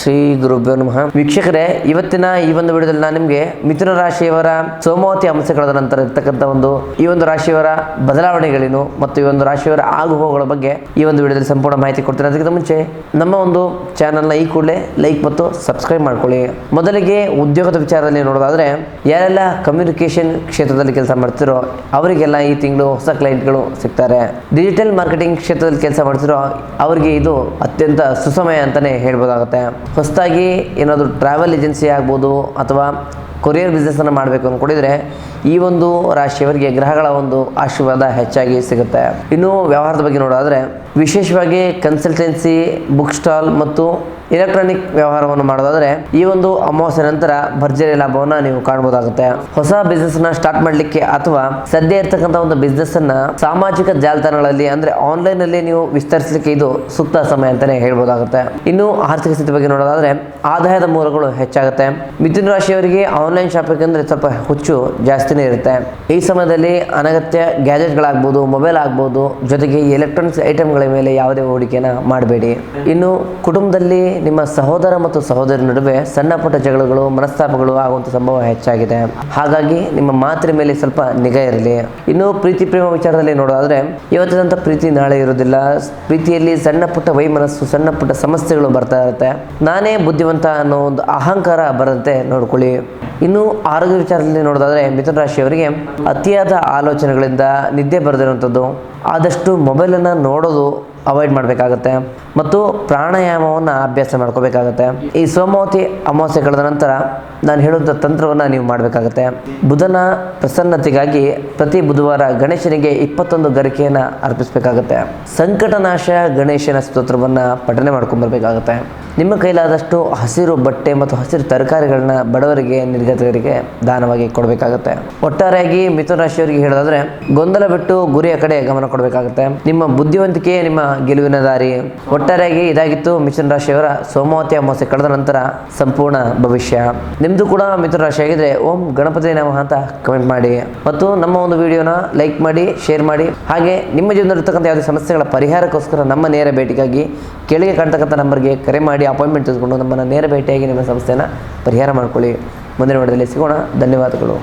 ಶ್ರೀ ಗುರುಭ್ಯೋ ನಮಃ. ವೀಕ್ಷಕರೇ, ಇವತ್ತಿನ ಈ ಒಂದು ವಿಡಿಯೋದಲ್ಲಿ ನಾನು ನಿಮಗೆ ಮಿಥುನ ರಾಶಿಯವರ ಸೋಮಾವತಿ ಅಮಾವಾಸ್ಯೆ ಕಳೆದ ನಂತರ ಇರ್ತಕ್ಕಂಥ ಈ ಒಂದು ರಾಶಿಯವರ ಬದಲಾವಣೆಗಳೇನು ಮತ್ತು ಈ ಒಂದು ರಾಶಿಯವರ ಆಗುಹೋಗುಗಳ ಬಗ್ಗೆ ಈ ಒಂದು ವಿಡಿಯೋದಲ್ಲಿ ಸಂಪೂರ್ಣ ಮಾಹಿತಿ ಕೊಡ್ತೀನಿ. ಅದಕ್ಕಿಂತ ಮುಂಚೆ ನಮ್ಮ ಒಂದು ಚಾನಲ್ನ ಈ ಕೂಡಲೇ ಲೈಕ್ ಮತ್ತು ಸಬ್ಸ್ಕ್ರೈಬ್ ಮಾಡ್ಕೊಳ್ಳಿ. ಮೊದಲಿಗೆ ಉದ್ಯೋಗದ ವಿಚಾರದಲ್ಲಿ ನೋಡೋದಾದ್ರೆ, ಯಾರೆಲ್ಲ ಕಮ್ಯುನಿಕೇಶನ್ ಕ್ಷೇತ್ರದಲ್ಲಿ ಕೆಲಸ ಮಾಡ್ತಿರೋ ಅವರಿಗೆಲ್ಲ ಈ ತಿಂಗಳು ಹೊಸ ಕ್ಲೈಂಟ್ಗಳು ಸಿಗ್ತಾರೆ. ಡಿಜಿಟಲ್ ಮಾರ್ಕೆಟಿಂಗ್ ಕ್ಷೇತ್ರದಲ್ಲಿ ಕೆಲಸ ಮಾಡ್ತಿರೋ ಅವರಿಗೆ ಇದು ಅತ್ಯಂತ ಸುಸಮಯ ಅಂತಾನೆ ಹೇಳ್ಬೋದಾಗುತ್ತೆ. ಹೊಸದಾಗಿ ಏನಾದರೂ ಟ್ರಾವೆಲ್ ಏಜೆನ್ಸಿ ಆಗ್ಬೋದು ಅಥವಾ ಕೊರಿಯರ್ ಬಿಸ್ನೆಸ್ಸನ್ನು ಮಾಡಬೇಕು ಅಂದ್ಕೊಂಡಿದ್ರೆ ಈ ಒಂದು ರಾಶಿಯವರಿಗೆ ಗ್ರಹಗಳ ಒಂದು ಆಶೀರ್ವಾದ ಹೆಚ್ಚಾಗಿ ಸಿಗುತ್ತೆ. ಇನ್ನು ವ್ಯವಹಾರದ ಬಗ್ಗೆ ನೋಡೋದಾದರೆ, ವಿಶೇಷವಾಗಿ ಕನ್ಸಲ್ಟೆನ್ಸಿ, ಬುಕ್ ಸ್ಟಾಲ್ ಮತ್ತು ಎಲೆಕ್ಟ್ರಾನಿಕ್ ವ್ಯವಹಾರವನ್ನು ಮಾಡೋದಾದರೆ ಈ ಒಂದು ಅಮಾವಾಸ್ಯೆ ನಂತರ ಭರ್ಜರಿ ಲಾಭವನ್ನು ನೀವು ಕಾಣಬಹುದಾಗುತ್ತೆ. ಹೊಸ ಬಿಸ್ನೆಸ್ನ ಸ್ಟಾರ್ಟ್ ಮಾಡಲಿಕ್ಕೆ ಅಥವಾ ಸದ್ಯ ಇರ್ತಕ್ಕಂಥ ಒಂದು ಬಿಸ್ನೆಸ್ಸನ್ನು ಸಾಮಾಜಿಕ ಜಾಲತಾಣಗಳಲ್ಲಿ ಅಂದರೆ ಆನ್ಲೈನಲ್ಲಿ ನೀವು ವಿಸ್ತರಿಸಲಿಕ್ಕೆ ಇದು ಸೂಕ್ತ ಸಮಯ ಅಂತಲೇ ಹೇಳ್ಬೋದಾಗುತ್ತೆ. ಇನ್ನು ಆರ್ಥಿಕ ಸ್ಥಿತಿ ಬಗ್ಗೆ ನೋಡೋದಾದರೆ, ಆದಾಯದ ಮೂಲಗಳು ಹೆಚ್ಚಾಗುತ್ತೆ. ಮಿಥುನ ರಾಶಿಯವರಿಗೆ ಆನ್ಲೈನ್ ಶಾಪಿಂಗ್ ಅಂದರೆ ಸ್ವಲ್ಪ ಹುಚ್ಚು ಜಾಸ್ತಿನೇ ಇರುತ್ತೆ. ಈ ಸಮಯದಲ್ಲಿ ಅನಗತ್ಯ ಗ್ಯಾಜೆಟ್ಗಳಾಗ್ಬೋದು, ಮೊಬೈಲ್ ಆಗ್ಬೋದು, ಜೊತೆಗೆ ಎಲೆಕ್ಟ್ರಾನಿಕ್ಸ್ ಐಟಮ್ಗಳ ಮೇಲೆ ಯಾವುದೇ ಹೂಡಿಕೆಯನ್ನು ಮಾಡಬೇಡಿ. ಇನ್ನು ಕುಟುಂಬದಲ್ಲಿ ನಿಮ್ಮ ಸಹೋದರ ಮತ್ತು ಸಹೋದರಿ ನಡುವೆ ಸಣ್ಣ ಪುಟ್ಟ ಜಗಳಗಳು, ಮನಸ್ತಾಪಗಳು ಆಗುವಂಥ ಸಂಭವ ಹೆಚ್ಚಾಗಿದೆ. ಹಾಗಾಗಿ ನಿಮ್ಮ ಮಾತಿನ ಮೇಲೆ ಸ್ವಲ್ಪ ನಿಗಾ ಇರಲಿ. ಇನ್ನು ಪ್ರೀತಿ ಪ್ರೇಮ ವಿಚಾರದಲ್ಲಿ ನೋಡೋದಾದ್ರೆ, ಇವತ್ತಿನಂಥ ಪ್ರೀತಿ ನಾಳೆ ಇರೋದಿಲ್ಲ. ಪ್ರೀತಿಯಲ್ಲಿ ಸಣ್ಣ ಪುಟ್ಟ ವೈಮನಸ್ಸು, ಸಣ್ಣ ಪುಟ್ಟ ಸಮಸ್ಯೆಗಳು ಬರ್ತಾ ಇರುತ್ತೆ. ನಾನೇ ಬುದ್ಧಿವಂತ ಅನ್ನೋ ಒಂದು ಅಹಂಕಾರ ಬರದಂತೆ ನೋಡ್ಕೊಳ್ಳಿ. ಇನ್ನು ಆರೋಗ್ಯ ವಿಚಾರದಲ್ಲಿ ನೋಡೋದಾದ್ರೆ, ಮಿಥುನ ರಾಶಿಯವರಿಗೆ ಅತಿಯಾದ ಆಲೋಚನೆಗಳಿಂದ ನಿದ್ದೆ ಬರದಿರುವಂಥದ್ದು, ಆದಷ್ಟು ಮೊಬೈಲನ್ನು ನೋಡೋದು ಅವಾಯ್ಡ್ ಮಾಡಬೇಕಾಗತ್ತೆ ಮತ್ತು ಪ್ರಾಣಾಯಾಮವನ್ನು ಅಭ್ಯಾಸ ಮಾಡ್ಕೋಬೇಕಾಗತ್ತೆ. ಈ ಸೋಮಾವತಿ ಅಮಾವಾಸ್ಯೆ ಕಳೆದ ನಂತರ ನಾನು ಹೇಳುವಂಥ ತಂತ್ರವನ್ನು ನೀವು ಮಾಡಬೇಕಾಗತ್ತೆ. ಬುಧನ ಪ್ರಸನ್ನತೆಗಾಗಿ ಪ್ರತಿ ಬುಧವಾರ ಗಣೇಶನಿಗೆ 21 ಗರಿಕೆಯನ್ನು ಅರ್ಪಿಸಬೇಕಾಗತ್ತೆ. ಸಂಕಟನಾಶ ಗಣೇಶನ ಸ್ತೋತ್ರವನ್ನು ಪಠನೆ ಮಾಡ್ಕೊಂಡ್ಬರ್ಬೇಕಾಗತ್ತೆ. ನಿಮ್ಮ ಕೈಲಾದಷ್ಟು ಹಸಿರು ಬಟ್ಟೆ ಮತ್ತು ಹಸಿರು ತರಕಾರಿಗಳನ್ನ ಬಡವರಿಗೆ, ನಿರ್ಗತಿಕರಿಗೆ ದಾನವಾಗಿ ಕೊಡಬೇಕಾಗತ್ತೆ. ಒಟ್ಟಾರೆಯಾಗಿ ಮಿಥುನ ರಾಶಿಯವರಿಗೆ ಹೇಳೋದಾದ್ರೆ, ಗೊಂದಲ ಬಿಟ್ಟು ಗುರಿಯ ಕಡೆ ಗಮನ ಕೊಡಬೇಕಾಗುತ್ತೆ. ನಿಮ್ಮ ಬುದ್ಧಿವಂತಿಕೆ ನಿಮ್ಮ ಗೆಲುವಿನ ದಾರಿ. ಒಟ್ಟಾರೆಯಾಗಿ ಇದಾಗಿತ್ತು ಮಿಥುನ ರಾಶಿಯವರ ಸೋಮಾವತಿ ಅಮಾವಾಸ್ಯೆ ಕಳೆದ ನಂತರ ಸಂಪೂರ್ಣ ಭವಿಷ್ಯ. ನಿಮ್ಮದು ಕೂಡ ಮಿಥುನ ರಾಶಿ ಆಗಿದ್ರೆ ಓಂ ಗಣಪತಿ ನಮಃ ಅಂತ ಕಮೆಂಟ್ ಮಾಡಿ ಮತ್ತು ನಮ್ಮ ಒಂದು ವಿಡಿಯೋನ ಲೈಕ್ ಮಾಡಿ, ಶೇರ್ ಮಾಡಿ. ಹಾಗೆ ನಿಮ್ಮ ಜೀವನದಲ್ಲಿರ್ತಕ್ಕಂಥ ಯಾವುದೇ ಸಮಸ್ಯೆಗಳ ಪರಿಹಾರಕ್ಕೋಸ್ಕರ ನಮ್ಮ ನೇರ ಭೇಟಿಗಾಗಿ ಕೆಳಗೆ ಕಾಣ್ತಕ್ಕಂಥ ನಂಬರ್ಗೆ ಕರೆ ಮಾಡಿ ಅಪಾಯಿಂಟ್ಮೆಂಟ್ ತೆಗೆದುಕೊಂಡು ನಮ್ಮನ್ನು ನೇರ ಭೇಟಿಯಾಗಿ ನಿಮ್ಮ ಸಮಸ್ಯೆನ ಪರಿಹಾರ ಮಾಡ್ಕೊಳ್ಳಿ. ಮುಂದಿನ ವಿಡಿಯೋದಲ್ಲಿ ಸಿಗೋಣ. ಧನ್ಯವಾದಗಳು.